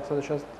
110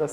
10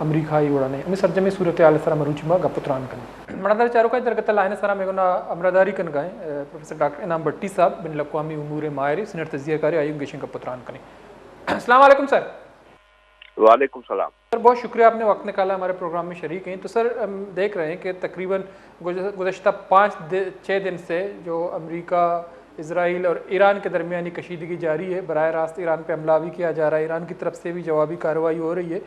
امریکای وڑانے ہمیں سرجمی صورتحال سرا مروچی ما گپتران کن مردار چارو کا درگت لائن سرا میگونا امرداری کن گائیں پروفیسر ڈاکٹر انعام بٹی صاحب بین الاقوامی امور ماہری سینئر تجزیہ کاری آئیو گیشن گپتران کنیں. السلام علیکم سر. وعلیکم السلام سر. بہت شکریہ آپ نے وقت نکالا ہمارے پروگرام میں شریک ہیں. تو سر ہم دیکھ رہے ہیں کہ تقریباً گزشتہ 5-6 دن سے جو امریکہ اسرائیل اور ایران کے درمیانی کشیدگی جاری ہے، براہ راست ایران پہ حملہ بھی کیا جا رہا ہے، ایران کی طرف سے بھی جوابی کارروائی ہو رہی ہے.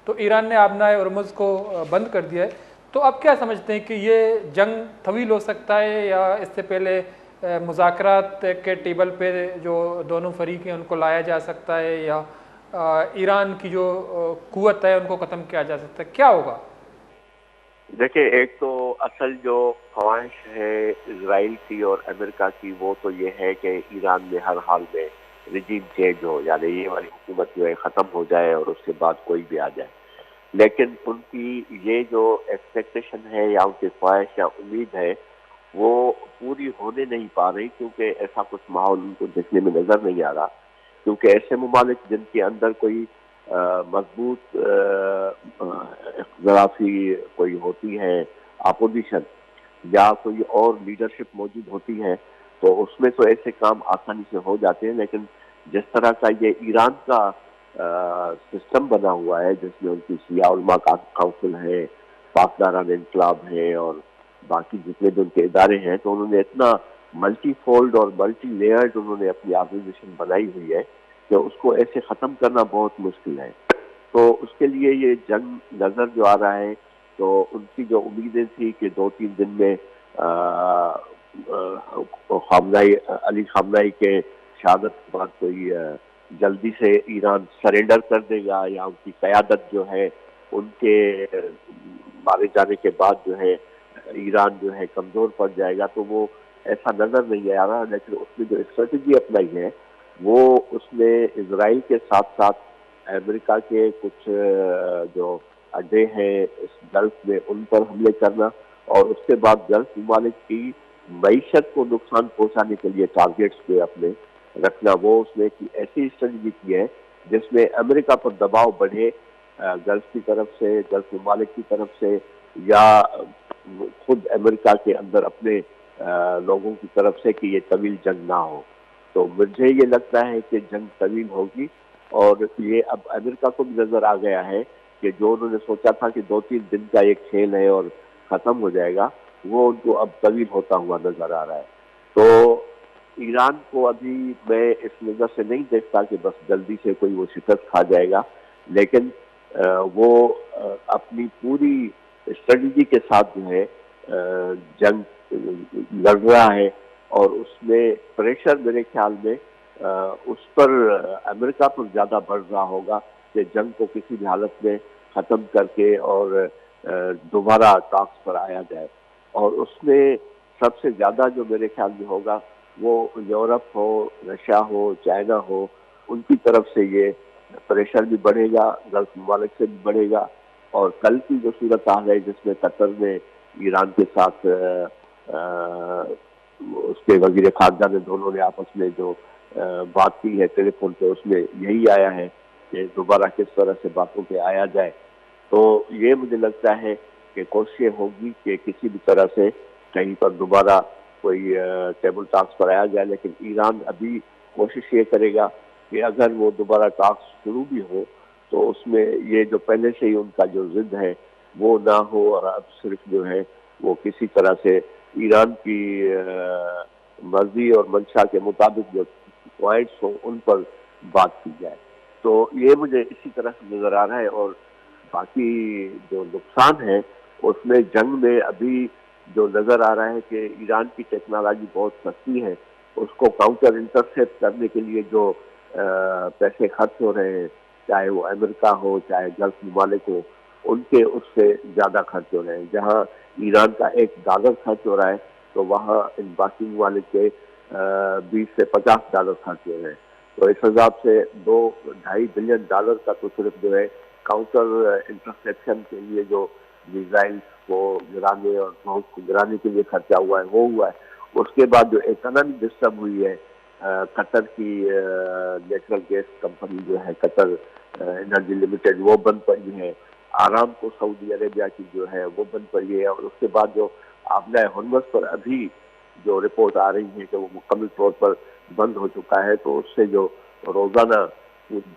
تو ایران نے آبنائے ہرمز کو بند کر دیا ہے. تو آپ کیا سمجھتے ہیں کہ یہ جنگ طویل ہو سکتا ہے یا اس سے پہلے مذاکرات کے ٹیبل پہ جو دونوں فریق ہیں ان کو لایا جا سکتا ہے، یا ایران کی جو قوت ہے ان کو ختم کیا جا سکتا ہے؟ کیا ہوگا؟ دیکھیں، ایک تو اصل جو خواہش ہے اسرائیل کی اور امریکہ کی وہ تو یہ ہے کہ ایران میں ہر حال میں رجیم چینج ہو، یعنی یہ والی حکومت جو ہے ختم ہو جائے اور اس کے بعد کوئی بھی آ جائے. لیکن ان کی یہ جو ایکسپیکٹیشن ہے یا ان کی خواہش یا امید ہے وہ پوری ہونے نہیں پا رہی، کیونکہ ایسا کچھ ماحول ان کو دیکھنے میں نظر نہیں آ رہا. کیونکہ ایسے ممالک جن کے اندر کوئی مضبوط اختلافی کوئی ہوتی ہے اپوزیشن یا کوئی اور لیڈرشپ موجود ہوتی ہے تو اس میں تو ایسے کام آسانی سے ہو جاتے ہیں. لیکن جس طرح کا یہ ایران کا سسٹم بنا ہوا ہے، جس میں ان کی شیعہ علماء کاؤنسل ہے، پاسداران انقلاب ہے اور باقی جتنے بھی ان کے ادارے ہیں، تو انہوں نے اتنا ملٹی فولڈ اور ملٹی لیئرڈ انہوں نے اپنی آرگنائزیشن بنائی ہوئی ہے کہ اس کو ایسے ختم کرنا بہت مشکل ہے. تو اس کے لیے یہ جنگ نظر جو آ رہا ہے، تو ان کی جو امیدیں تھی کہ 2-3 دن میں علی خامنہئی کے شہادت کے بعد کوئی جلدی سے ایران سرنڈر کر دے گا یا ان کی قیادت جو ہے ان کے مارے جانے کے بعد جو ہے ایران جو ہے کمزور پڑ جائے گا، تو وہ ایسا نظر نہیں آ رہا. لیکن اس نے جو اسٹریٹجی اپنائی ہے وہ اس میں اسرائیل کے ساتھ ساتھ امریکہ کے کچھ جو اڈے ہیں اس گلف میں ان پر حملے کرنا اور اس کے بعد گلف ممالک کی معیشت کو نقصان پہنچانے کے لیے ٹارگیٹس پہ اپنے رکھنا، وہ اس نے ایسی اسٹریٹجی کی ہے جس میں امریکہ پر دباؤ بڑھے گلف کی طرف سے، گلف ممالک کی طرف سے، یا خود امریکہ کے اندر اپنے لوگوں کی طرف سے کہ یہ طویل جنگ نہ ہو. تو مجھے یہ لگتا ہے کہ جنگ طویل ہوگی اور یہ اب امریکہ کو بھی نظر آ گیا ہے کہ جو انہوں نے سوچا تھا کہ 2-3 دن کا ایک کھیل ہے اور ختم ہو جائے گا، وہ ان کو اب طویل ہوتا ہوا نظر آ رہا ہے. تو ایران کو ابھی میں اس نظر سے نہیں دیکھتا کہ بس جلدی سے کوئی وہ شکست کھا جائے گا، لیکن وہ اپنی پوری اسٹریٹجی کے ساتھ جو ہے جنگ لڑ رہا ہے اور اس میں پریشر میرے خیال میں اس پر امریکہ پر زیادہ بڑھ رہا ہوگا کہ جنگ کو کسی بھی حالت میں ختم کر کے اور دوبارہ ٹاکس پر آیا جائے. اور اس میں سب سے زیادہ جو میرے خیال میں ہوگا وہ یورپ ہو، رشیا ہو، چائنا ہو، ان کی طرف سے یہ پریشر بھی بڑھے گا، گلف ممالک سے بھی بڑھے گا. اور کل کی جو صورت حال ہے جس میں قطر نے ایران کے ساتھ اس کے وزیر خارجہ نے دونوں نے آپس میں جو بات کی ہے ٹیلی فون پہ، اس میں یہی آیا ہے کہ دوبارہ کس طرح سے باتوں پہ آیا جائے. تو یہ مجھے لگتا ہے کہ کوششیں ہوگی کہ کسی بھی طرح سے کہیں پر دوبارہ کوئی ٹیبل ٹاکس پر آیا جائے. لیکن ایران ابھی کوشش یہ کرے گا کہ اگر وہ دوبارہ ٹاکس شروع بھی ہو تو اس میں یہ جو پہلے سے ہی ان کا جو ضد ہے وہ نہ ہو، اور اب صرف جو ہے وہ کسی طرح سے ایران کی مرضی اور منشا کے مطابق جو پوائنٹس ہوں ان پر بات کی جائے. تو یہ مجھے اسی طرح سے نظر آ رہا ہے. اور باقی جو نقصان ہے اس میں جنگ میں ابھی جو نظر آ رہا ہے کہ ایران کی ٹیکنالوجی بہت سستی ہے، اس کو کاؤنٹر انٹرسیپٹ کرنے کے لیے جو پیسے خرچ ہو رہے ہیں، چاہے وہ امریکہ ہو چاہے گلف ممالک ہو، ان کے اس سے زیادہ خرچ ہو رہے ہیں. جہاں ایران کا $1 خرچ ہو رہا ہے تو وہاں ان باقی ممالک کے $20 سے $50 خرچ ہو رہے ہیں. تو اس حساب سے $2-2.5 بلین کا تو صرف جو ہے کاؤنٹر انٹرسیپشن کے لیے جو میزائل کو گرانے اور ڈرون کو گرانے کے لیے خرچہ ہوا ہے وہ ہوا ہے. اس کے بعد جو اکنامی ڈسٹرب ہوئی ہے، قطر کی نیچرل گیس کمپنی جو ہے قطر انرجی لمیٹڈ وہ بند پڑی ہے، آرام کو سعودی عربیہ کی جو ہے وہ بند پڑی ہے، اور اس کے بعد جو آبلہ ہرمز پر ابھی جو رپورٹ آ رہی ہے کہ وہ مکمل طور پر بند ہو چکا ہے، تو اس سے جو روزانہ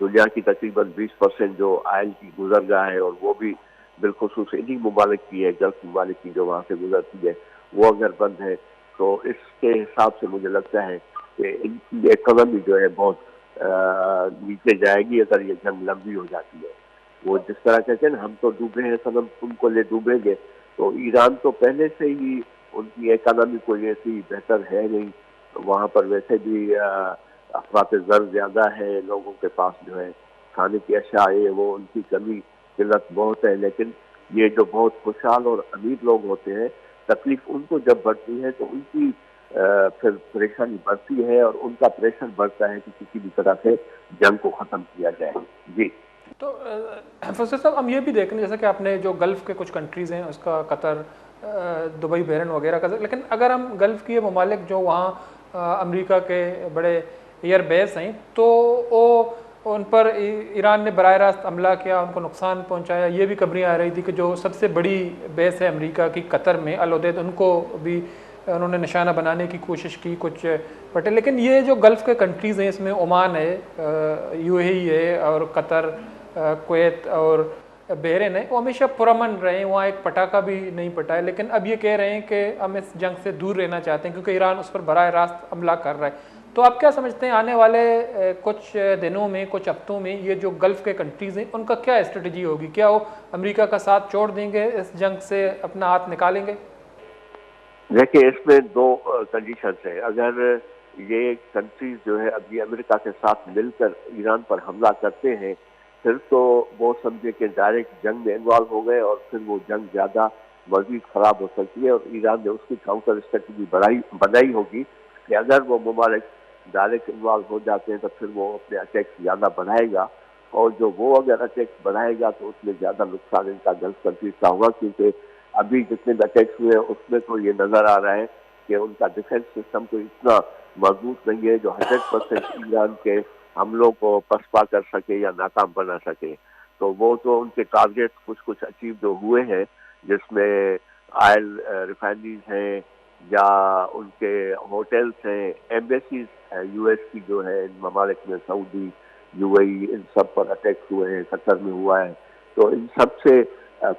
دنیا کی تقریباً 20% جو آئل کی گزرگاہ ہے، اور وہ بھی بالخصوص انہی ممالک کی ہے، گلف ممالک کی جو وہاں سے گزرتی ہے، وہ اگر بند ہے تو اس کے حساب سے مجھے لگتا ہے کہ ان کی اکانومی جو ہے بہت نیچے جائے گی اگر یہ جنگ لمبی ہو جاتی ہے۔ وہ جس طرح کہتے ہیں نا، ہم تو ڈوبے ہیں صنم تم کو لے ڈوبیں گے، تو ایران تو پہلے سے ہی ان کی اکانومی کوئی ایسی بہتر ہے نہیں، وہاں پر ویسے بھی افراط زر زیادہ ہے، لوگوں کے پاس جو ہے کھانے کی اشیاء ہے وہ ان کی کمی قلت بہت ہے، لیکن یہ جو بہت خوشحال اور امیر لوگ ہوتے ہیں، تکلیف ان کو جب بڑھتی ہے تو ان کی پھر پریشانی بڑھتی ہے، اور ان کا پریشر بڑھتا ہے کہ کسی بھی طرح سے جنگ کو ختم کیا جائے۔ جی تو فضل صاحب، ہم یہ بھی دیکھ لیں جیسا کہ آپ نے جو گلف کے کچھ کنٹریز ہیں اس کا قطر، دبئی، بحرین وغیرہ کا، لیکن اگر ہم گلف کے ممالک جو وہاں امریکہ کے بڑے ایئر بیس ہیں تو ان پر ایران نے براہ راست حملہ کیا، ان کو نقصان پہنچایا، یہ بھی خبریں آ رہی تھی کہ جو سب سے بڑی بیس ہے امریکہ کی قطر میں، العدید، ان کو بھی انہوں نے نشانہ بنانے کی کوشش کی کچھ بٹے۔ لیکن یہ جو گلف کے کنٹریز ہیں، اس میں عمان ہے، یو اے ای ہے، اور قطر، کویت اور بحرین ہے، وہ ہمیشہ پرامن رہے ہیں، وہاں ایک پٹاخہ بھی نہیں پٹا ہے، لیکن اب یہ کہہ رہے ہیں کہ ہم اس جنگ سے دور رہنا چاہتے ہیں کیونکہ ایران اس پر براہ راست حملہ کر رہا ہے۔ تو آپ کیا سمجھتے ہیں آنے والے کچھ دنوں میں، کچھ ہفتوں میں، یہ جو گلف کے کنٹریز ہیں ان کا کیا اسٹریٹجی ہوگی؟ کیا وہ امریکہ کا ساتھ چھوڑ دیں گے، اس جنگ سے اپنا ہاتھ نکالیں گے؟ دیکھیں، اس میں دو کنڈیشنز ہیں۔ اگر یہ کنٹریز جو ہے ابھی امریکہ کے ساتھ مل کر ایران پر حملہ کرتے ہیں، پھر تو وہ سمجھے کہ ڈائریکٹ جنگ میں انوالو ہو گئے، اور پھر وہ جنگ زیادہ مزید خراب ہو سکتی ہے، اور ایران نے اس کی کاؤنٹر اسٹریٹجی بنائی ہوگی کہ اگر وہ ممالک ڈائریکٹ انوالو ہو جاتے ہیں تو پھر وہ اپنے اٹیکس زیادہ بڑھائے گا، اور جو وہ اگر اٹیکس بڑھائے گا تو اس میں زیادہ نقصان ان کا گلف کنٹریز کا ہوگا، کیونکہ ابھی جتنے اٹیکس ہوئے اس میں تو یہ نظر آ رہا ہے کہ ان کا ڈیفنس سسٹم تو اتنا مضبوط نہیں ہے جو 100% ایران کے حملوں کو پسپا کر سکے یا ناکام بنا سکے۔ تو وہ تو ان کے ٹارگیٹ کچھ اچیو جو ہوئے ہیں، جس میں آئل ریفائنریز ہیں، یا ان کے ہوٹلز ہیں، ایمبیسیز ہیں یو ایس کی جو ہے ان ممالک میں، سعودی، you a E, in sub per attacks ہوئے ہیں، قطر میں ہوا ہے، تو ان سب سے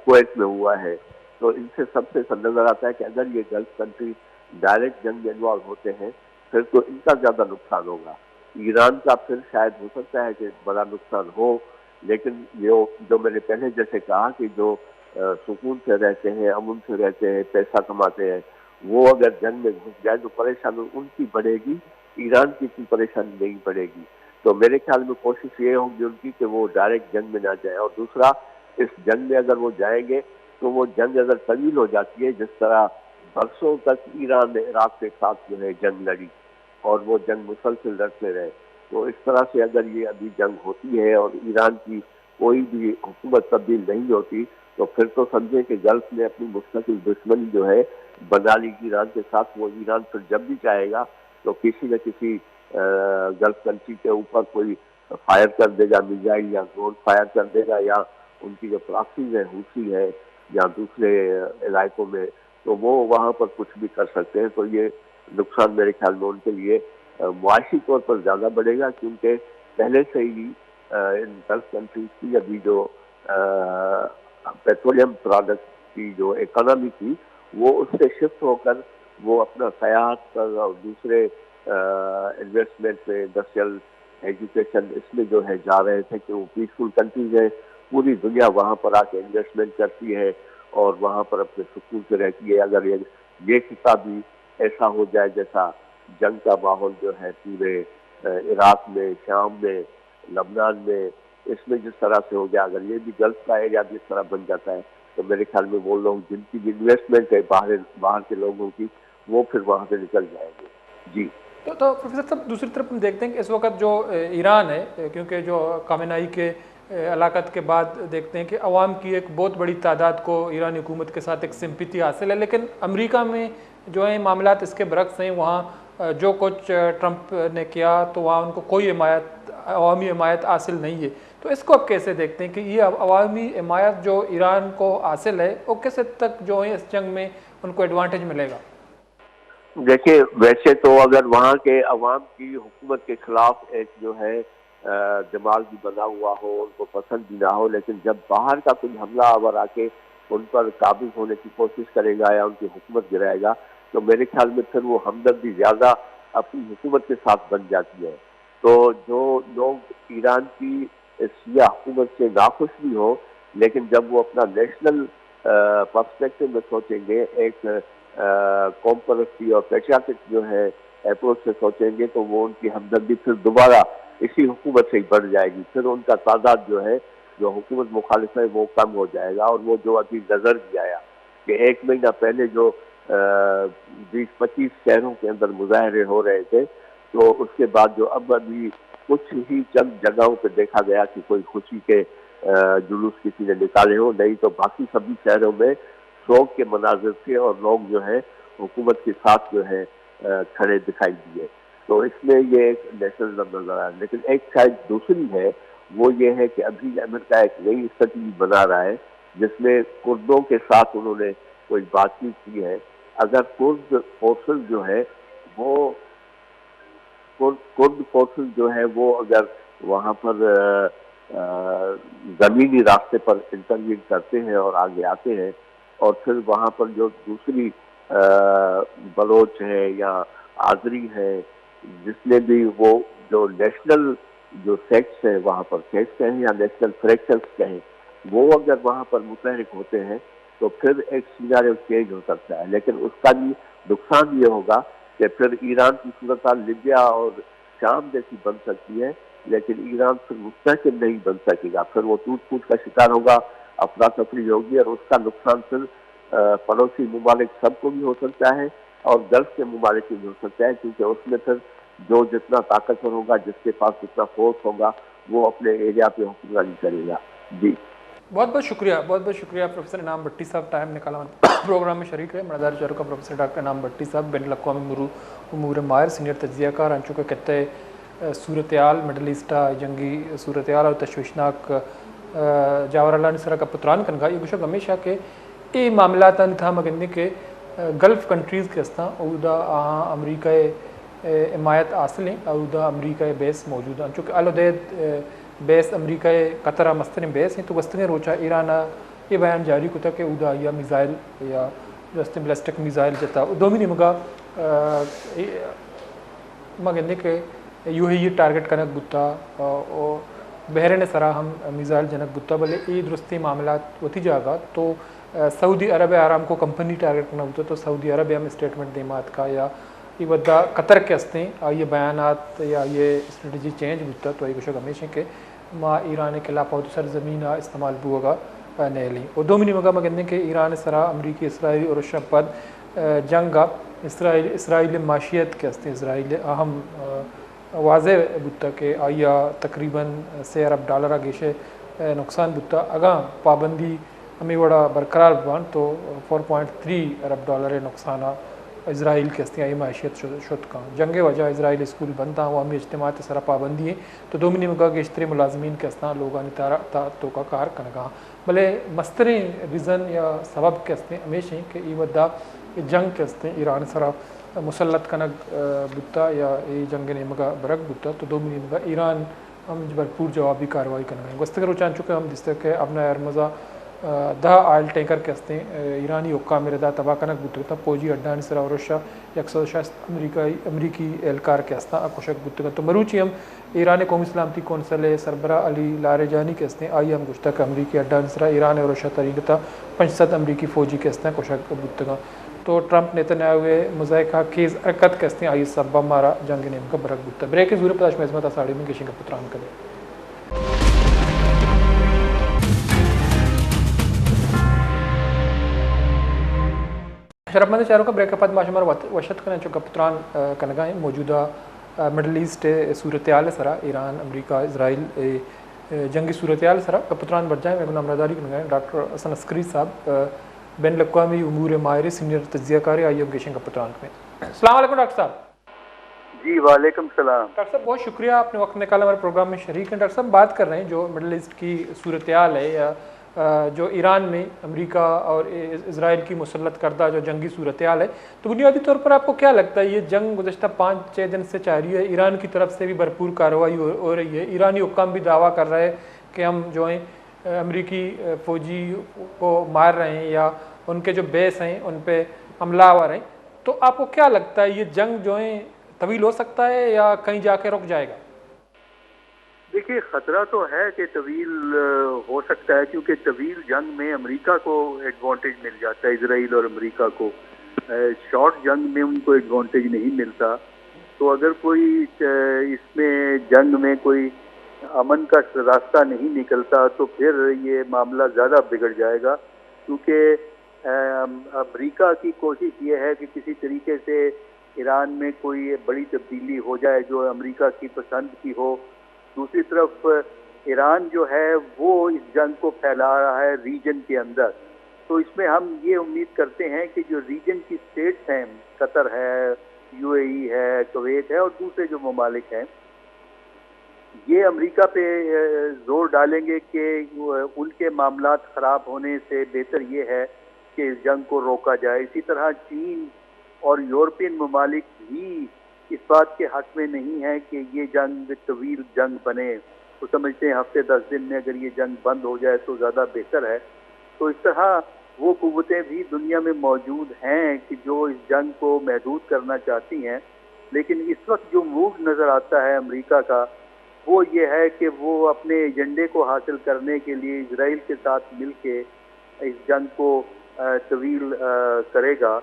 کویت میں ہوا ہے۔ تو ان سے سب سے نظر آتا ہے کہ اگر یہ گلف کنٹری ڈائریکٹ جنگ میں انوالو ہوتے ہیں پھر تو ان کا زیادہ نقصان ہوگا۔ ایران کا پھر شاید ہو سکتا ہے کہ بڑا نقصان ہو، لیکن جو میں نے پہلے جیسے کہا کہ جو سکون سے رہتے ہیں، امن سے رہتے ہیں، پیسہ کماتے ہیں، وہ اگر جنگ میں گھس جائے تو پریشانی ان کی بڑھے گی، ایران کی اتنی پریشانی نہیں پڑے گی۔ تو میرے خیال میں کوشش یہ ہوگی ان کی کہ وہ ڈائریکٹ جنگ میں نہ جائیں، اور دوسرا، اس جنگ میں اگر وہ جائیں گے تو وہ جنگ اگر طویل ہو جاتی ہے، جس طرح برسوں تک ایران نے عراق کے ساتھ جو ہے جنگ لڑی اور وہ جنگ مسلسل لڑتے رہے، تو اس طرح سے اگر یہ ابھی جنگ ہوتی ہے اور ایران کی کوئی بھی حکومت تبدیل نہیں ہوتی تو پھر تو سمجھیں کہ گلف نے اپنی مستقل دشمنی جو ہے بنا لی ایران کے ساتھ۔ وہ ایران پھر جب بھی چاہے گا تو کسی نہ کسی گلف کنٹری کے اوپر کوئی فائر کر دے گا، میزائل یا ڈرون فائر کر دے گا، یا ان کی جو پراکسیز ہیں، حوثی ہے یا دوسرے علاقوں میں، تو وہ وہاں پر کچھ بھی کر سکتے ہیں۔ تو یہ نقصان میرے خیال میں ان کے لیے معاشی طور پر زیادہ بڑھے گا، کیونکہ پہلے سے ہی ان گلف کنٹریز کی ابھی جو پیٹرولیم پروڈکٹ کی جو اکانومی تھی وہ اس سے شفٹ ہو کر وہ اپنا سیاحت پر اور دوسرے انویسٹمنٹ میں، انڈسٹریل، ایجوکیشن، اس میں جو ہے جا رہے تھے کہ وہ پیسفل کنٹریز ہے، پوری دنیا وہاں پر آ کے انویسٹمنٹ کرتی ہے اور وہاں پر اپنے سکون سے رہتی ہے۔ اگر یہ خطہ بھی ایسا ہو جائے جیسا جنگ کا ماحول جو ہے پورے عراق میں، شام میں، لبنان میں، اس میں جس طرح سے ہو گیا، اگر یہ بھی گلف کا ایریا بھی اس طرح بن جاتا ہے تو میرے خیال میں وہ لوگ جن کی بھی انویسٹمنٹ ہے باہر کے لوگوں کی، وہ پھر وہاں سے نکل جائیں گے۔ جی تو پروفیسر صاحب، دوسری طرف ہم دیکھتے ہیں کہ اس وقت جو ایران ہے، کیونکہ جو خامنہئی کے ہلاکت کے بعد دیکھتے ہیں کہ عوام کی ایک بہت بڑی تعداد کو ایرانی حکومت کے ساتھ ایک سمپتی حاصل ہے، لیکن امریکہ میں جو ہیں معاملات اس کے برعکس ہیں، وہاں جو کچھ ٹرمپ نے کیا تو وہاں ان کو کوئی حمایت عوامی حمایت حاصل نہیں ہے، تو اس کو آپ کیسے دیکھتے ہیں کہ یہ عوامی حمایت جو ایران کو حاصل ہے وہ کس حد تک جو ہے اس جنگ میں ان کو ایڈوانٹیج ملے گا؟ دیکھیں ویسے تو اگر وہاں کے عوام کی حکومت کے خلاف ایک جو ہے دماغ بھی بنا ہوا ہو، ان کو پسند بھی نہ ہو، لیکن جب باہر کا کوئی حملہ آور آ کے ان پر قابض ہونے کی کوشش کرے گا یا ان کی حکومت گرائے گا تو میرے خیال میں پھر وہ ہمدردی زیادہ اپنی حکومت کے ساتھ بن جاتی ہے۔ تو جو لوگ ایران کی شیعہ حکومت سے ناخوش بھی ہو، لیکن جب وہ اپنا نیشنل پرسپیکٹو میں سوچیں گے، ایک قوم پرستی اور پیٹریاٹک جو ہے اپروچ سے سوچیں گے، تو وہ ان کی ہمدردی پھر دوبارہ اسی حکومت سے ہی بڑھ جائے گی، پھر ان کا تعداد جو ہے جو حکومت مخالف ہے وہ کم ہو جائے گا۔ اور وہ جو ابھی نظر بھی آیا کہ ایک مہینہ پہلے جو 20-25 شہروں کے اندر مظاہرے ہو رہے تھے، تو اس کے بعد جو اب ابھی کچھ ہی چند جگہوں پہ دیکھا گیا کہ کوئی خوشی کے جلوس کسی نے نکالے ہو، نہیں تو باقی سبھی شہروں میں شوق کے مناظر تھے اور لوگ جو ہے حکومت کے ساتھ جو ہے کھڑے دکھائی دیے۔ تو اس میں یہ ایک نیشنلزم نظر آیا۔ لیکن ایک شاید دوسری ہے، وہ یہ ہے کہ ابھی امریکہ ایک نئی اسٹریٹجی بنا رہا ہے جس میں کردوں کے ساتھ انہوں نے کوئی بات چیت کی ہے۔ اگر کرد فورسز جو ہے وہ کرد فورسز جو ہے وہ اگر وہاں پر زمینی راستے پر انٹروین کرتے ہیں اور آگے آتے ہیں، اور پھر وہاں پر جو دوسری بلوچ ہے یا آذری ہے، جس نے بھی وہ جو نیشنل جو سیکٹس ہیں وہاں پر سیکٹس کہیں یا نیشنل فریکچرز کہیں، وہ اگر وہاں پر متحرک ہوتے ہیں تو پھر ایک سیناریو چینج ہو سکتا ہے۔ لیکن اس کا بھی نقصان یہ ہوگا کہ پھر ایران کی صورتحال لیبیا اور شام جیسی بن سکتی ہے، لیکن ایران پھر مستحکم نہیں بن سکے گا، پھر وہ ٹوٹ پھوٹ کا شکار ہوگا، افراتفری ہوگی، اور اس کا نقصان پھر پڑوسی ممالک سب کو بھی ہو سکتا ہے اور گلف کے ممالک کو بھی ہو سکتا ہے، کیونکہ اس میں پھر جو جتنا طاقتور ہوگا، جس کے پاس جتنا فورس ہوگا، وہ اپنے ایریا پہ حکمرانی کرے گا۔ جی بہت بہت شکریہ، بہت بہت شکریہ پروفیسر انعام بھٹی صاحب، ٹائم نکالا پروگرام میں شریک ہے۔ مردار چاروں کا پروفیسر ڈاکٹر انعام بھٹی صاحب بین الاقوامی امور ماہر، سینئر تجزیہ کار، انچو کے کہتے صورتحال مڈل ایسٹا جنگی صورتحال اور تشویشناک جاور اللہ نصرہ کا پتران کنگا یہ گوشک ہمیشہ کہ یہ معاملات تھا مگندے کے گلف کنٹریز کے استاں اودا امریکہ حمایت حاصل ہیں، اودا امریکہ بیس موجود ہیں، چونکہ الودید بیس امریکہ قطرہ مستن بیس ہیں، تو وسطن روچہ ایران یہ بیان جاری کو تھا کہ اودا یا میزائل یا وسطن بلسٹک میزائل جتا دومی نمگا مگندے کے یو ہی یہ ٹارگٹ کنک بتا اور بحرین سرا ہم میزائل جنک بتا، بلے ای درستی معاملات ہوتی جاگا تو سعودی عرب آرام کو کمپنی ٹارگٹ کرنا ہوتا، تو سعودی عرب ہم اسٹیٹمنٹ دیمات کا یا یہ ودا قطر کے ہستے ہیں یہ بیانات یا یہ اسٹریٹجی چینج ہوتا، تو یہ کچھ ہمیشہ کہ ماں ایران کے خلاف سرزمین استعمال بوگا نیلی اور دومنی مگا مگندے کہ ایران سرا امریکی اسرائیلی اور رشیا پد جنگا اسرائیل معاشیت کے ہستے اسرائیل اہم واضح بتا کہ آیا تقریباً $3 ارب گیشے نقصان بتا اگاں پابندی ہمیں بڑا برقرار بان تو $4.3 ارب نقصانہ اسرائیل کے ہستی آئی معیشت شد کا جنگ وجہ اسرائیل اسکول بند تھا وہ ہمیں اجتماعات سرا پابندی ہیں، تو دومنی مگا کے اشتری ملازمین کے ہستاں لوگان تو کا کار کنگا بھلے مستریں ریزن یا سبب کے ہستے ہمیشہ کہ ای ودا جنگ کے ہستے ایران سرا مسلط کنگ بتا یا ای جنگ نے مگا برک بتا، تو دومنی مگا ایران ہم بھرپور جوابی کاروائی کرنا گستگر چان چکے ہم جس طرح کہ اپنا ارمزا 10 آئل ٹینکر کے ہستے ایرانی حکام میردا تباہ کنک بتگتا فوجی اڈان سرا اور رشا 160 امریکی اہلکار کے ہستا اکوشک بتگا، تو مروچی ہم ایران قومی سلامتی کونسل سربراہ علی لاریجانی کے ہستے آئی ہم گشتہ کہ امریکی اڈان سرا ایران اور رشا طریقتا 500 امریکی فوجی کے ہستے کوشک بتگا، تو ٹرمپ نیتنیاہو مذائقہ کیز حرکت کے ہستے آئی سبب مارا جنگ نیم کا برک بتا بریک زور پداش میں عظمت ساڑی میں کشن کا پتران کرے شرف مند چاروں کا بریک اپاد ماشمار وشت کرنے چکا پتران کنگائیں موجودہ مڈل ایسٹ صورتحال سرا ایران امریکہ اسرائیل جنگی صورتحال سرا پتران بڑھ جائیں میں نام رداری کنگائیں ڈاکٹر حسن عسکری صاحب بین الاقوامی امور ماہر سینئر تجزیہ کار آئی ایم کیشن کا پتران کریں۔ السلام علیکم ڈاکٹر صاحب۔ جی وعلیکم السلام۔ ڈاکٹر صاحب بہت شکریہ، آپ نے وقت نکالا ہمارے پروگرام میں شریک ہیں۔ ڈاکٹر صاحب بات کر رہے ہیں جو مڈل ایسٹ کی صورتحال ہے یا جو ایران میں امریکہ اور اسرائیل کی مسلط کردہ جو جنگی صورتحال ہے، تو بنیادی طور پر آپ کو کیا لگتا ہے یہ جنگ گزشتہ 5-6 دن سے جاری ہے، ایران کی طرف سے بھی بھرپور کارروائی ہو رہی ہے، ایرانی حکام بھی دعویٰ کر رہے ہیں کہ ہم جو ہیں امریکی فوجی کو مار رہے ہیں یا ان کے جو بیس ہیں ان پہ حملہ آور ہیں، تو آپ کو کیا لگتا ہے یہ جنگ جو ہے طویل ہو سکتا ہے یا کہیں جا کے رک جائے گا؟ دیکھیے خطرہ تو ہے کہ طویل ہو سکتا ہے، کیونکہ طویل جنگ میں امریکہ کو ایڈوانٹیج مل جاتا ہے، اسرائیل اور امریکہ کو۔ شارٹ جنگ میں ان کو ایڈوانٹیج نہیں ملتا، تو اگر کوئی اس میں جنگ میں کوئی امن کا راستہ نہیں نکلتا تو پھر یہ معاملہ زیادہ بگڑ جائے گا، کیونکہ امریکہ کی کوشش یہ ہے کہ کسی طریقے سے ایران میں کوئی بڑی تبدیلی ہو جائے جو امریکہ کی پسند کی ہو۔ دوسری طرف ایران جو ہے وہ اس جنگ کو پھیلا رہا ہے ریجن کے اندر، تو اس میں ہم یہ امید کرتے ہیں کہ جو ریجن کی اسٹیٹس ہیں، قطر ہے، یو اے ای ہے، کویت ہے اور دوسرے جو ممالک ہیں، یہ امریکہ پہ زور ڈالیں گے کہ ان کے معاملات خراب ہونے سے بہتر یہ ہے کہ اس جنگ کو روکا جائے۔ اسی طرح چین اور یورپین ممالک بھی اس بات کے حق میں نہیں ہے کہ یہ جنگ طویل جنگ بنے، وہ سمجھتے ہیں ہفتے 10 دن میں اگر یہ جنگ بند ہو جائے تو زیادہ بہتر ہے۔ تو اس طرح وہ قوتیں بھی دنیا میں موجود ہیں کہ جو اس جنگ کو محدود کرنا چاہتی ہیں، لیکن اس وقت جو موڈ نظر آتا ہے امریکہ کا وہ یہ ہے کہ وہ اپنے ایجنڈے کو حاصل کرنے کے لیے اسرائیل کے ساتھ مل کے اس جنگ کو طویل کرے گا،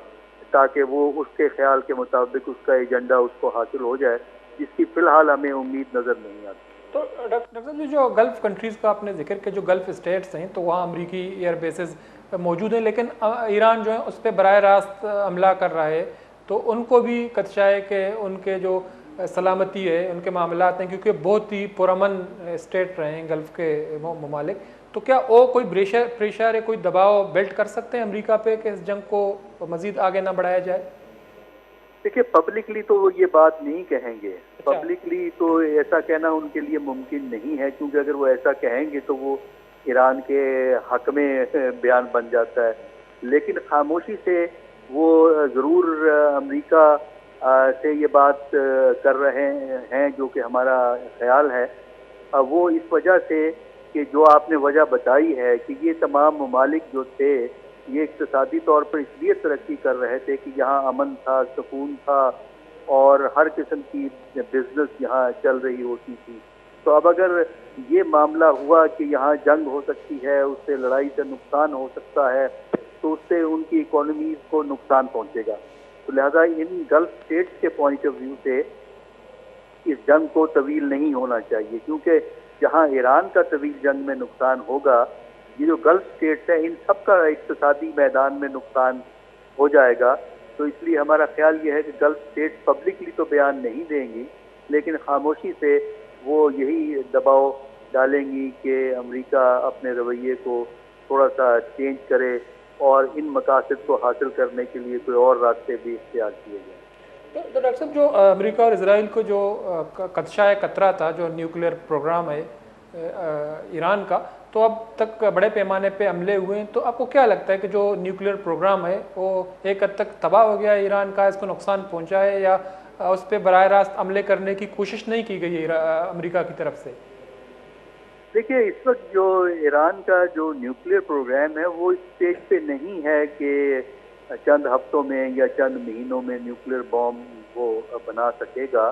تاکہ وہ اس کے خیال کے مطابق اس کا ایجنڈا اس کو حاصل ہو جائے، جس کی فی الحال ہمیں امید نظر نہیں آتی۔ تو ڈاکٹر صاحب جی جو گلف کنٹریز کا آپ نے ذکر کیا، جو گلف اسٹیٹس ہیں تو وہاں امریکی ایئر بیسز موجود ہیں، لیکن ایران جو ہے اس پہ براہ راست حملہ کر رہا ہے، تو ان کو بھی خدشہ ہے کہ ان کے جو سلامتی ہے، ان کے معاملات ہیں، کیونکہ بہت ہی پرامن اسٹیٹ رہے ہیں گلف کے ممالک، تو کیا وہ کوئی پریشر ہے، کوئی دباؤ بلٹ کر سکتے ہیں امریکہ پہ کہ اس جنگ کو مزید آگے نہ بڑھایا جائے؟ دیکھیے پبلکلی تو وہ یہ بات نہیں کہیں گے، پبلکلی تو ایسا کہنا ان کے لیے ممکن نہیں ہے، کیونکہ اگر وہ ایسا کہیں گے تو وہ ایران کے حق میں بیان بن جاتا ہے، لیکن خاموشی سے وہ ضرور امریکہ سے یہ بات کر رہے ہیں، جو کہ ہمارا خیال ہے وہ اس وجہ سے کہ جو آپ نے وجہ بتائی ہے کہ یہ تمام ممالک جو تھے یہ اقتصادی طور پر اس لیے ترقی کر رہے تھے کہ یہاں امن تھا، سکون تھا اور ہر قسم کی بزنس یہاں چل رہی ہوتی تھی۔ تو اب اگر یہ معاملہ ہوا کہ یہاں جنگ ہو سکتی ہے، اس سے لڑائی سے نقصان ہو سکتا ہے، تو اس سے ان کی اکانومیز کو نقصان پہنچے گا، تو لہذا ان گلف اسٹیٹس کے پوائنٹ آف ویو سے اس جنگ کو طویل نہیں ہونا چاہیے، کیونکہ جہاں ایران کا طویل جنگ میں نقصان ہوگا، یہ جو گلف اسٹیٹس ہیں ان سب کا اقتصادی میدان میں نقصان ہو جائے گا۔ تو اس لیے ہمارا خیال یہ ہے کہ گلف اسٹیٹس پبلکلی تو بیان نہیں دیں گی، لیکن خاموشی سے وہ یہی دباؤ ڈالیں گی کہ امریکہ اپنے رویے کو تھوڑا سا چینج کرے اور ان مقاصد کو حاصل کرنے کے لیے کوئی اور راستے بھی اختیار کیے جائیں۔ تو ڈاکٹر صاحب جو امریکہ اور اسرائیل کو جو خدشہ ہے، خطرہ تھا، جو نیوکلیئر پروگرام ہے ایران کا، تو اب تک بڑے پیمانے پہ حملے ہوئے ہیں، تو آپ کو کیا لگتا ہے کہ جو نیوکلیئر پروگرام ہے وہ ایک حد تک تباہ ہو گیا ہے ایران کا، اس کو نقصان پہنچا ہے، یا اس پہ براہ راست حملے کرنے کی کوشش نہیں کی گئی ہے امریکہ کی طرف سے؟ دیکھیے اس وقت جو ایران کا جو نیوکلیئر پروگرام ہے وہ اس اسٹیج پہ نہیں ہے کہ چند ہفتوں میں یا چند مہینوں میں نیوکلیئر بام وہ بنا سکے گا،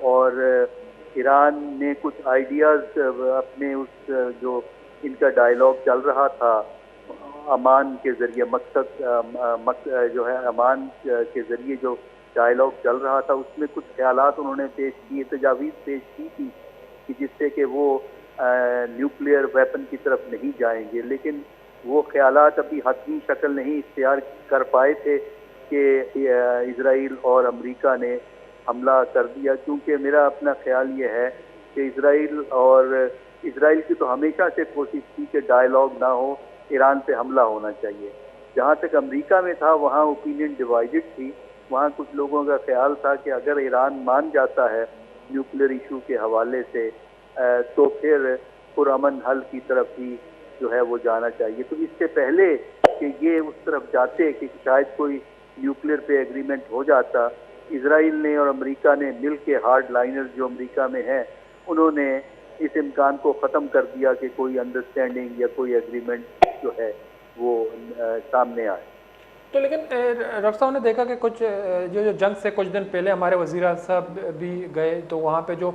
اور ایران نے کچھ آئیڈیاز اپنے اس جو ان کا ڈائیلاگ چل رہا تھا امان کے ذریعے، جو ہے امان کے ذریعے جو ڈائیلاگ چل رہا تھا اس میں کچھ خیالات انہوں نے پیش کیے، تجاویز پیش کی تھی کہ جس سے کہ وہ نیوکلیئر ویپن کی طرف نہیں جائیں گے، لیکن وہ خیالات ابھی حتمی شکل نہیں اختیار کر پائے تھے کہ اسرائیل اور امریکہ نے حملہ کر دیا، کیونکہ میرا اپنا خیال یہ ہے کہ اسرائیل کی تو ہمیشہ سے کوشش کی کہ ڈائیلاگ نہ ہو، ایران پہ حملہ ہونا چاہیے۔ جہاں تک امریکہ میں تھا وہاں اوپینین ڈیوائیڈڈ تھی، وہاں کچھ لوگوں کا خیال تھا کہ اگر ایران مان جاتا ہے نیوکلیر ایشو کے حوالے سے تو پھر پرامن حل کی طرف بھی جو ہے وہ جانا چاہیے. تو اس سے پہلے کہ یہ اس طرف جاتے کہ شاید کوئی نیوکلیر پہ ایگریمنٹ ہو جاتا, اسرائیل نے اور امریکہ نے مل کے ہارڈ لائنر جو امریکہ میں ہیں انہوں نے اس امکان کو ختم کر دیا کہ کوئی انڈرسٹینڈنگ یا کوئی ایگریمنٹ جو ہے وہ سامنے آئے. تو لیکن ڈاکٹر صاحب نے دیکھا کہ کچھ جو جنگ سے کچھ دن پہلے ہمارے وزیر اعظم صاحب بھی گئے, تو وہاں پہ جو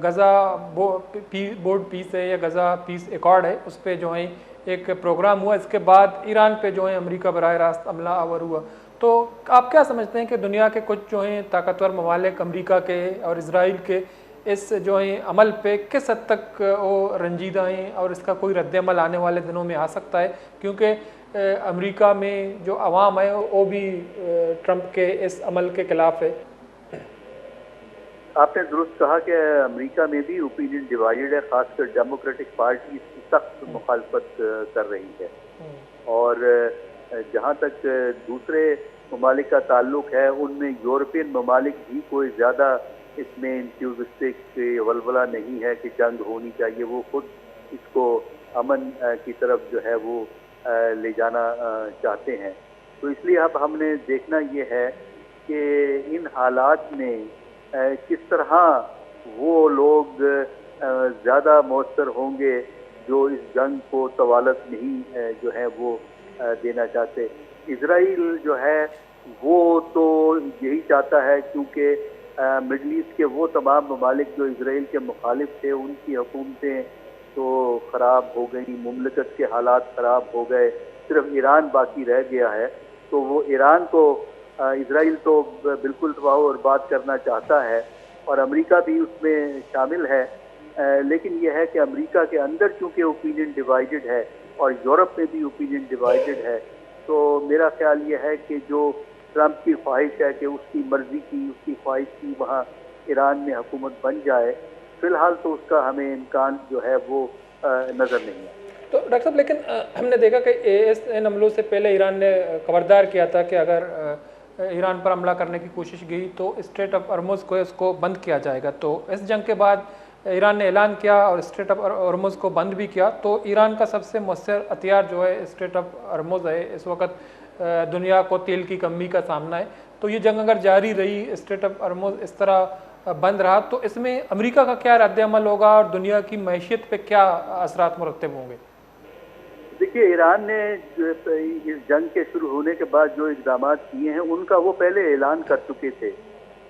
غزہ بورڈ پیس ہے یا غزہ پیس ایکارڈ ہے اس پہ جو ہے ایک پروگرام ہوا. اس کے بعد ایران پہ جو ہے امریکہ براہ راست حملہ آور ہوا. تو آپ کیا سمجھتے ہیں کہ دنیا کے کچھ جو ہیں طاقتور ممالک امریکہ کے اور اسرائیل کے اس جو ہے عمل پہ کس حد تک وہ رنجیدہ ہیں, اور اس کا کوئی رد عمل آنے والے دنوں میں آ سکتا ہے؟ کیونکہ امریکہ میں جو عوام ہے وہ بھی ٹرمپ کے اس عمل کے خلاف ہے. آپ نے درست کہا کہ امریکہ میں بھی اوپینین ڈیوائیڈ ہے, خاص کر ڈیموکریٹک پارٹی اس کی سخت مخالفت کر رہی ہے, اور جہاں تک دوسرے ممالک کا تعلق ہے ان میں یورپین ممالک بھی کوئی زیادہ اس میں انتھیوزسٹک ولولہ نہیں ہے کہ جنگ ہونی چاہیے. وہ خود اس کو امن کی طرف جو ہے وہ لے جانا چاہتے ہیں. تو اس لیے اب ہم نے دیکھنا یہ ہے کہ ان حالات میں کس طرح وہ لوگ زیادہ مؤثر ہوں گے جو اس جنگ کو طوالت نہیں جو ہے وہ دینا چاہتے. اسرائیل جو ہے وہ تو یہی چاہتا ہے, کیونکہ مڈل ایسٹ کے وہ تمام ممالک جو اسرائیل کے مخالف تھے ان کی حکومتیں تو خراب ہو گئی, مملکت کے حالات خراب ہو گئے, صرف ایران باقی رہ گیا ہے. تو وہ ایران کو اسرائیل تو بالکل تباہ و برباد کرنا چاہتا ہے, اور امریکہ بھی اس میں شامل ہے. لیکن یہ ہے کہ امریکہ کے اندر چونکہ اوپینین ڈیوائیڈڈ ہے اور یورپ میں بھی اوپینین ڈیوائیڈڈ ہے, تو میرا خیال یہ ہے کہ جو ٹرمپ کی خواہش ہے کہ اس کی مرضی کی, اس کی خواہش کی وہاں ایران میں حکومت بن جائے, فی الحال تو اس کا ہمیں امکان جو ہے وہ نظر نہیں ہے. تو ڈاکٹر صاحب لیکن ہم نے دیکھا کہ ان حملوں سے پہلے ایران نے خبردار کیا تھا کہ اگر ایران پر حملہ کرنے کی کوشش گئی تو اسٹریٹ آف ہرمز کو اس کو بند کیا جائے گا. تو اس جنگ کے بعد ایران نے اعلان کیا اور اسٹریٹ آف ہرمز کو بند بھی کیا. تو ایران کا سب سے مؤثر ہتھیار جو ہے اسٹریٹ آف ہرمز ہے. اس وقت دنیا کو تیل کی کمی کا سامنا ہے. تو یہ جنگ اگر جاری رہی, اسٹریٹ آف ہرمز اس طرح بند رہا, تو اس میں امریکہ کا کیا رد عمل ہوگا اور دنیا کی معیشت پہ کیا اثرات مرتب ہوں گے؟ دیکھیے, ایران نے اس جنگ کے شروع ہونے کے بعد جو اقدامات کیے ہیں ان کا وہ پہلے اعلان کر چکے تھے.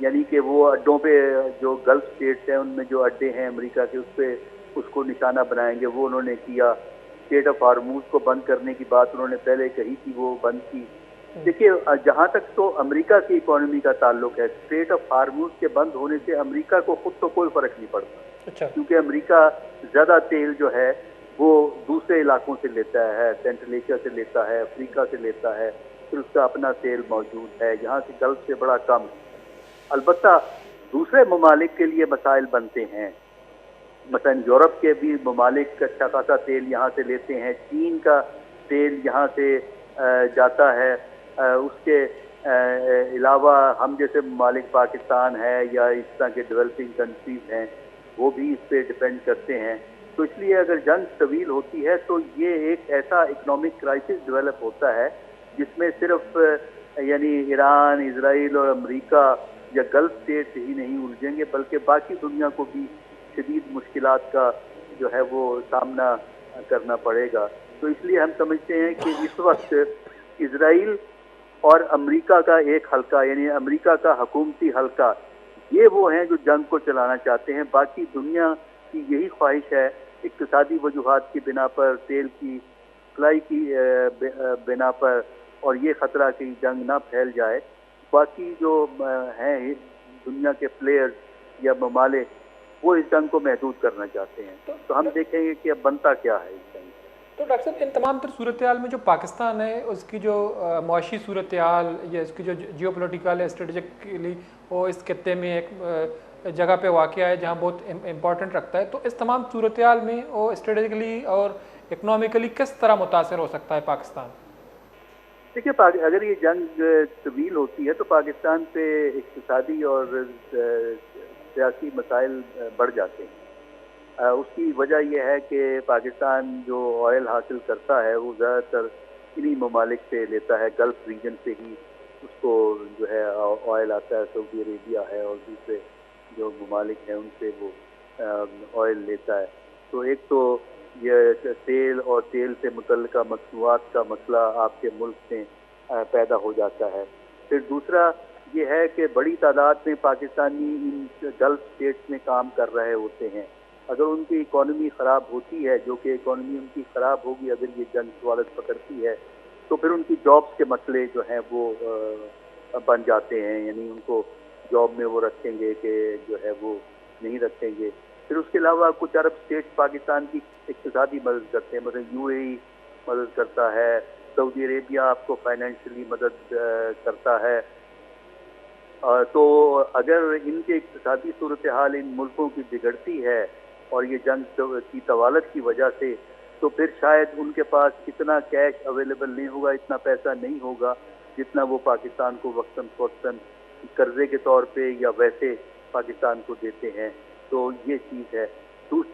یعنی کہ وہ اڈوں پہ جو گلف اسٹیٹس ہیں ان میں جو اڈے ہیں امریکہ کے اس پہ اس کو نشانہ بنائیں گے, وہ انہوں نے کیا. اسٹریٹ آف ہارموز کو بند کرنے کی بات انہوں نے پہلے کہی تھی, وہ بند کی. دیکھیے, جہاں تک تو امریکہ کی اکانومی کا تعلق ہے, اسٹریٹ آف ہارموز کے بند ہونے سے امریکہ کو خود تو کوئی فرق نہیں پڑتا, کیونکہ امریکہ زیادہ تیل جو ہے وہ دوسرے علاقوں سے لیتا ہے, سینٹرل ایشیا سے لیتا ہے, افریقہ سے لیتا ہے, پھر اس کا اپنا تیل موجود ہے, یہاں سے گلف سے بڑا کم. البتہ دوسرے ممالک کے لیے مسائل بنتے ہیں. مثلا یورپ کے بھی ممالک اچھا خاصا تیل یہاں سے لیتے ہیں, چین کا تیل یہاں سے جاتا ہے. اس کے علاوہ ہم جیسے ممالک پاکستان ہے یا اس طرح کے ڈیولپنگ کنٹریز ہیں وہ بھی اس پہ ڈپینڈ کرتے ہیں. تو اس لیے اگر جنگ طویل ہوتی ہے تو یہ ایک ایسا اکنامک کرائسس ڈیولپ ہوتا ہے جس میں صرف یعنی ایران, اسرائیل اور امریکہ یا گلف اسٹیٹس ہی نہیں الجھیں گے, بلکہ باقی دنیا کو بھی شدید مشکلات کا جو ہے وہ سامنا کرنا پڑے گا. تو اس لیے ہم سمجھتے ہیں کہ اس وقت اسرائیل اور امریکہ کا ایک حلقہ یعنی امریکہ کا حکومتی حلقہ یہ وہ ہیں جو جنگ کو چلانا چاہتے ہیں. باقی دنیا کی یہی خواہش ہے اقتصادی وجوہات کی بنا پر, تیل کی سپلائی کی بنا پر, اور یہ خطرہ کہ جنگ نہ پھیل جائے. باقی جو ہیں دنیا کے پلیئرز یا ممالک وہ اس جنگ کو محدود کرنا چاہتے ہیں. تو ہم دیکھیں گے کہ اب بنتا کیا ہے اس جنگ. تو ڈاکٹر صاحب, ان تمام تر صورتحال میں جو پاکستان ہے اس کی جو معاشی صورتحال یا اس کی جو جیو پولیٹیکل اسٹریٹجکلی وہ اس خطے میں ایک جگہ پہ واقع ہے جہاں بہت امپورٹنٹ رکھتا ہے, تو اس تمام صورتحال میں وہ اسٹریٹجکلی اور اکنامیکلی کس طرح متاثر ہو سکتا ہے پاکستان؟ دیکھیے اگر یہ جنگ طویل ہوتی ہے تو پاکستان پہ اقتصادی اور سیاسی مسائل بڑھ جاتے ہیں۔ اس کی وجہ یہ ہے کہ پاکستان جو آئل حاصل کرتا ہے وہ زیادہ تر انہی ممالک سے لیتا ہے، گلف ریجن سے ہی اس کو جو ہے آئل آتا ہے، سعودی عربیہ ہے اور دوسرے جو ممالک ہیں ان سے وہ آئل لیتا ہے۔ تو ایک تو یہ تیل اور تیل سے متعلقہ مصنوعات کا مسئلہ آپ کے ملک میں پیدا ہو جاتا ہے۔ پھر دوسرا یہ ہے کہ بڑی تعداد میں پاکستانی ان گلف اسٹیٹس میں کام کر رہے ہوتے ہیں۔ اگر ان کی اکانومی خراب ہوتی ہے، جو کہ اکانومی ان کی خراب ہوگی اگر یہ جنگ سوالت پکڑتی ہے، تو پھر ان کی جابس کے مسئلے جو ہیں وہ بن جاتے ہیں، یعنی ان کو جاب میں وہ رکھیں گے کہ جو ہے وہ نہیں رکھیں گے۔ پھر اس کے علاوہ کچھ عرب اسٹیٹس پاکستان کی اقتصادی مدد کرتے ہیں، مثلا یو اے ای مدد کرتا ہے، سعودی عربیہ آپ کو فائنینشلی مدد کرتا ہے۔ تو اگر ان کے اقتصادی صورتحال ان ملکوں کی بگڑتی ہے اور یہ جنگ کی طوالت کی وجہ سے، تو پھر شاید ان کے پاس اتنا کیش اویلیبل نہیں ہوگا، اتنا پیسہ نہیں ہوگا جتنا وہ پاکستان کو وقتاً فوقتاً قرضے کے طور پہ یا ویسے پاکستان کو دیتے ہیں۔ تو یہ چیز ہے۔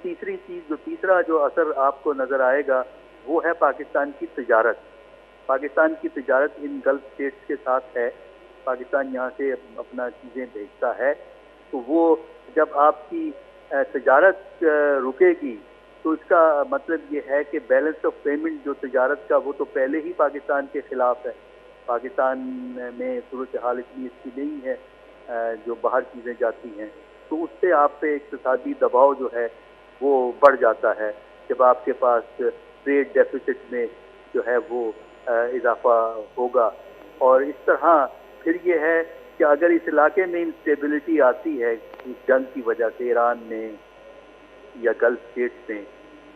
تیسری چیز تیسرا جو اثر آپ کو نظر آئے گا وہ ہے پاکستان کی تجارت۔ پاکستان کی تجارت ان گلف اسٹیٹس کے ساتھ ہے، پاکستان یہاں سے اپنا چیزیں بھیجتا ہے، تو وہ جب آپ کی تجارت رکے گی تو اس کا مطلب یہ ہے کہ بیلنس آف پیمنٹ جو تجارت کا وہ تو پہلے ہی پاکستان کے خلاف ہے۔ پاکستان میں صورتحال اتنی اچھی نہیں ہے جو باہر چیزیں جاتی ہیں، تو اس سے آپ پہ اقتصادی دباؤ جو ہے وہ بڑھ جاتا ہے جب آپ کے پاس ٹریڈ ڈیفیسٹ میں جو ہے وہ اضافہ ہوگا۔ اور اس طرح پھر یہ ہے کہ اگر اس علاقے میں انسٹیبلٹی آتی ہے اس جنگ کی وجہ سے ایران میں یا گلف اسٹیٹس میں،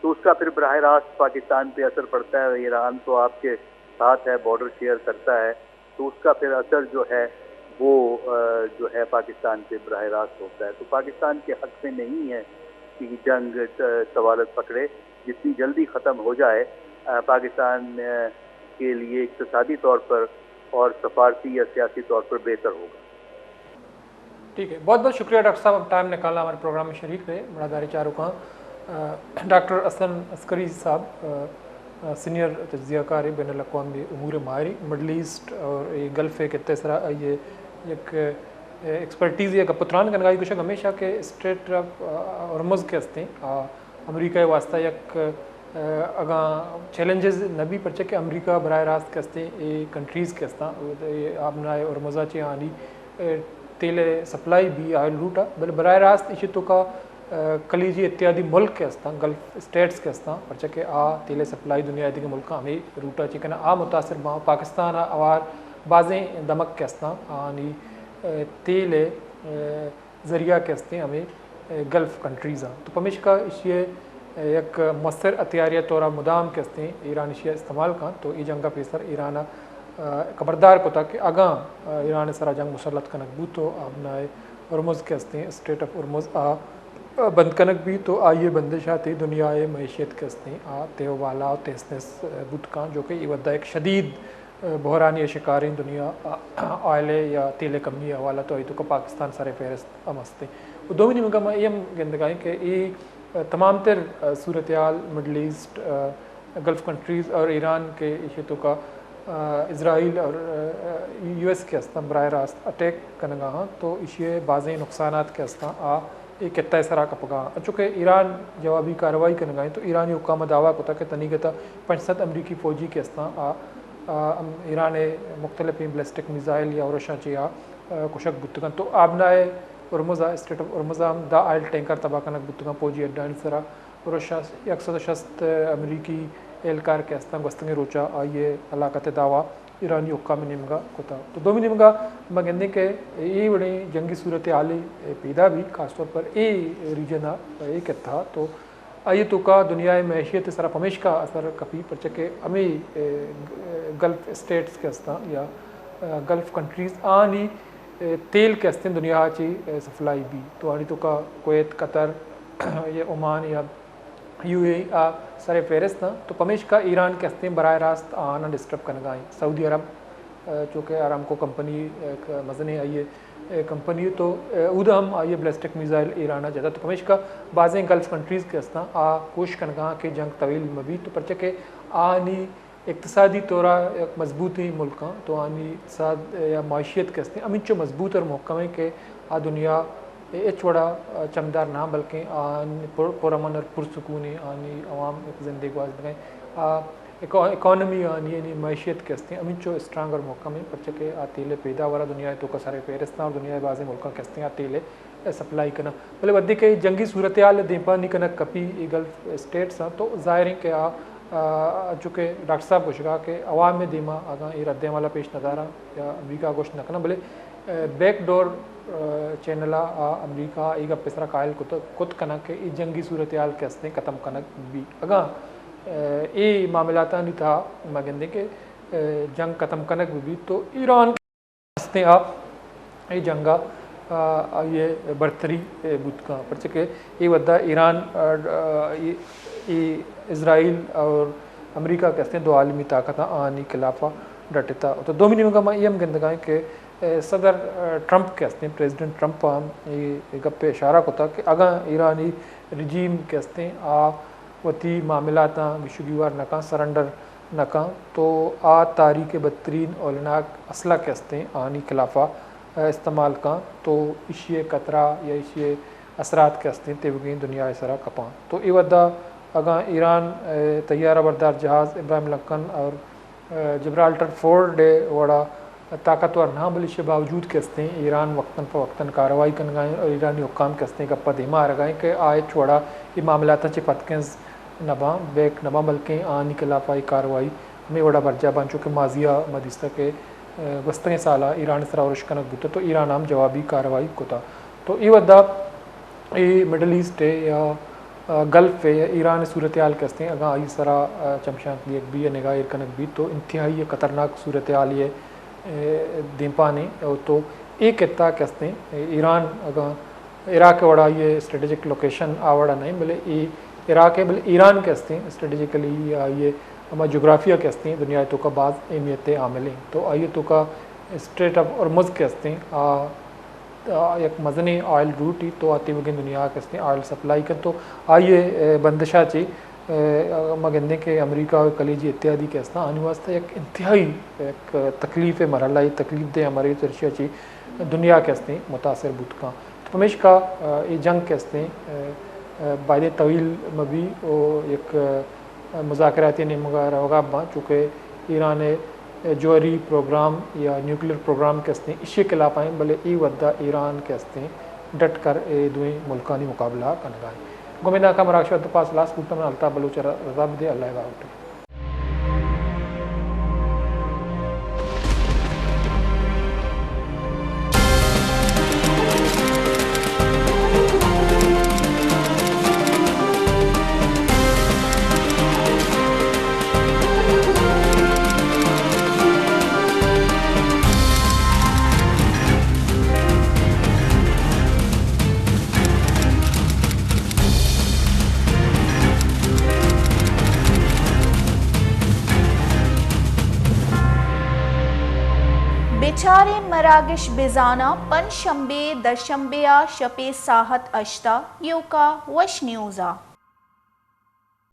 تو اس کا پھر براہ راست پاکستان پہ اثر پڑتا ہے۔ ایران تو آپ کے ساتھ ہے، بارڈر شیئر کرتا ہے، تو اس کا پھر اثر جو ہے وہ جو ہے پاکستان پہ براہ راست ہوتا ہے۔ تو پاکستان کے حق میں نہیں ہے کہ جنگ طوالت پکڑے، جتنی جلدی ختم ہو جائے پاکستان کے لیے اقتصادی طور پر اور سفارتی یا سیاسی طور پر بہتر ہوگا۔ ٹھیک ہے، بہت بہت شکریہ ڈاکٹر صاحب، ٹائم نکالنا ہمارے پروگرام میں شریک رہے۔ بڑا داری چاروں کا ڈاکٹر اسلم عسکری صاحب سینئر تجزیہ کار بین الاقوامی امور ماہری مڈل ایسٹ اور گلف کے تیسرا یہ ایک ایکسپرٹیز یا پتران کنگائی کچھ ہمیشہ کے اسٹریٹ ہرمز کے ہستے امریکہ واسطہ یک اگاں چیلنجز نبی پرچہ کہ امریکہ براہ راست کے ہستے کنٹریز کے ہستا آبنا ہرمزہ چے آنی تیل سپلائی بھی آئل روٹا بل براہ راست اسی تو کا خلیجی اتحادی ملک کے ہستا گلف اسٹیٹس کے ہستا پرچہ کہ تیل سپلائی دنیا کے ملک ہمیں روٹا چکنا متاثر با پاکستان اوار بازیں دمک کے ہستا آنی تیل ذریعہ کے ہستے ہمیں گلف کنٹریز ہیں تو پمیش کا اشیاء یک مؤثر ہتھیاریہ طورا مدام کے ہستے ایران اشیاء استعمال کن تو ای جنگا پیسر ایران خبردار کو تھا کہ آگاں ایران سرا جنگ مسلط کنک بھی تو آبنا ہرمز کے ہستے اسٹیٹ آف ہرمز بند کنک بھی تو آئیے بندشاتی دنیا معیشت کے ہستے تیو والا تیسنس بت کان جو کہ یہ ودا ایک شدید بحرانی شکارین دنیا آئل یا تیل کمی حوالہ تو کا پاکستان سارے فہرست ہستے دومی نمکہ میں یہ گندگاہیں کہ یہ تمام تر صورتحال مڈل ایسٹ گلف کنٹریز اور ایران کے اشیتوں کا اسرائیل اور یو ایس کے ہستہ براہ راست اٹیک کنگا ہاں تو اشیاء بعضیں نقصانات کے ہستہ ایک کتہ سرا کپگا چونکہ ایران جوابی کارروائی کنگائیں تو ایرانی حکام دعویٰ کو تھا کہ تنیگتا 500 امریکی فوجی کے ہستہ ایران مختلف بلسٹک میزائل یا اورشاں چیا کشک بتگن تو آبنائے ہرمز اسٹیٹ آف ہرمز دا آئل ٹینکر تباہ کنک بتگن فوجی اڈان سرا اورشاں 160 امریکی اہلکار کے ہستہ گستنگ روچا آئیے علاقت دعویٰ ایرانی حکام نمگا کو تھا تو دومی نمگا مگندے کہ یہ بڑے جنگی صورت حالی پیدا بھی خاص طور پر ریجن ایک تھا تو آئیے تو کا دنیا معیشت سرا پمیش کا اثر کپی پرچہ کہ ہمیں گلف اسٹیٹس کے ہستہ یا گلف کنٹریز آنی تیل کے ہستیں دنیا چی سپلائی بھی تو آنی تو کا کویت قطر یا عمان یا UAE سر فہرست تو پمیش کا ایران کے ہستے براہ راست آنا ڈسٹرب کرنے گائیں سعودی عرب چونکہ آرامکو کمپنی ایک مزنے آئیے کمپنی تو ادھا ہم آئیے بلسٹک میزائل ایران جاتا تو پمیش کا بعضیں گلف کنٹریز کے ہستا کوشش کرنے گا کہ جنگ طویل مبی تو پرچہ کہ آنی اقتصادی طورا ایک مضبوط ہی ملکاں تو آنی اقتصاد یا معیشت کے ہستے امن چو مضبوط اور محکم ہے کہ دنیا وڑا چمدار نہ بلکہ آن پرامن اور پرسکونی آنی عوام ایک زندگی گواز لگائیں اکانومی آنی یعنی معیشت کے ہستے امن چو اسٹرانگ اور محکم ہے پرچہ کہ تیل پیداوار دنیا تو کا سارے فہرستان اور دنیا بعض ملکوں کے ہستے تیل سپلائی کرنا بھلے ودی کہ جنگی صورتحال دیپا نہیں کرنا کپی گلف اسٹیٹس ہیں تو ظاہر ہے کہ چونکہ ڈاکٹر صاحب کو شکا کہ عوام میں دیما آگاہ یہ رد والا پیش ندارہ یا امریکہ گوشت نہ کرنا بھلے بیک ڈور چینلا امریکہ ایگا پسرا قائل کت کنا کہ ای جنگی صورتحال کے ہستے ختم کنک بھی اگاں ای معاملات نہیں تھا مگندے کہ جنگ ختم کنک بھی تو ایران کے ہستے ای جنگا یہ برتری بود کا پرچہ کہ یہ ودا ایران اسرائیل اور امریکہ کے ہستے دو عالمی طاقت آنی خلافہ ڈٹتا تو دومینی مگا میں یہ ہم گندگائیں کہ صدر ٹرمپ کے ہستے پریزیڈنٹ ٹرمپ یہ گپ پہ اشارہ کو تھا کہ اگاں ایرانی رجیم کے ہستے وتی معاملات گشگیوار نکاں سرنڈر نکاں تو تاریخ بدترین اولناک اسلحہ کے ہستے آنی خلافہ استعمال کاں تو اشیے قطرہ یا اشیے اثرات کے ہستے تیوگیں دنیا سرا کپاں تو ای ودا اگاں ایران طیارہ بردار جہاز ابراہیم لنکن اور جبرالٹر فورڈ وڑا طاقتور نہ بلش باوجود کے ہستے ایران وقتاً فوقتاً کارروائی کن گائیں اور ایرانی حکام کے ہستے گپا دیما رگائیں کہ آئے چھوڑا یہ معاملات چ پتکنز نباں بیک نباں بلکہ آنی خلافہ کارروائی ہمیں وڑا برجا بان چونکہ ماضیہ مدیستہ کے گستیں سالہ ایران سرا ورش کنک بوتا تو ایران ہم جوابی کارروائی کوتا تو ای ودا ای مڈل ایسٹ ہے یا گلف ہے یا ایران صورتحال کے ہستے اگاں آئی سرا چمشان کی ایک بھی نگاہ کنک بھی تو انتہائی خطرناک صورتحال یہ دیمپانے تو ایک اطلاع کے ہستے ایران اگاں عراق وڑا یہ اسٹریٹجک لوکیشن آوڑا نہیں بلے عراق ہے بلے ایران کے ہستے اسٹریٹجکلی یہ ہمارا جغرافیہ کے ہستے دنیا تو کا بعض اہمیت عامل ہیں تو آئیے تو کا اسٹریٹ آف ارمز کے ہستے ایک مزنی آئل روٹ ہی تو آتی وگن دنیا کے ہستے آئل سپلائی کر تو آئیے بندشا چی مگندے کہ امریکہ اور کلیجی اتحادی کے ہستا آنے واسطے ایک انتہائی ایک تکلیف مرحلہ تکلیف دے ہماری ترشیا چی دنیا کے ہستے متاثر بود کا تو ہمیش کا یہ جنگ کے ہستے بعد طویل مبی اور ایک مذاکراتی نمگا روگا باں چونکہ ایران جوہری پروگرام یا نیوکلیر پروگرام کے ہستے اسی خلاف آئیں بلے ای ودا ایران کے ہستے ڈٹ کر دوئیں ملکانی مقابلہ کنگائیں گومیندہ کا مراکشہ پاس لاس پورتا میں الطاف بلوچ رضا بدے اللہ گاؤٹے بیچارے مراگش بزانا پن شنبے درشنبے شپے ساحت اشتا یوکا وش نیوزا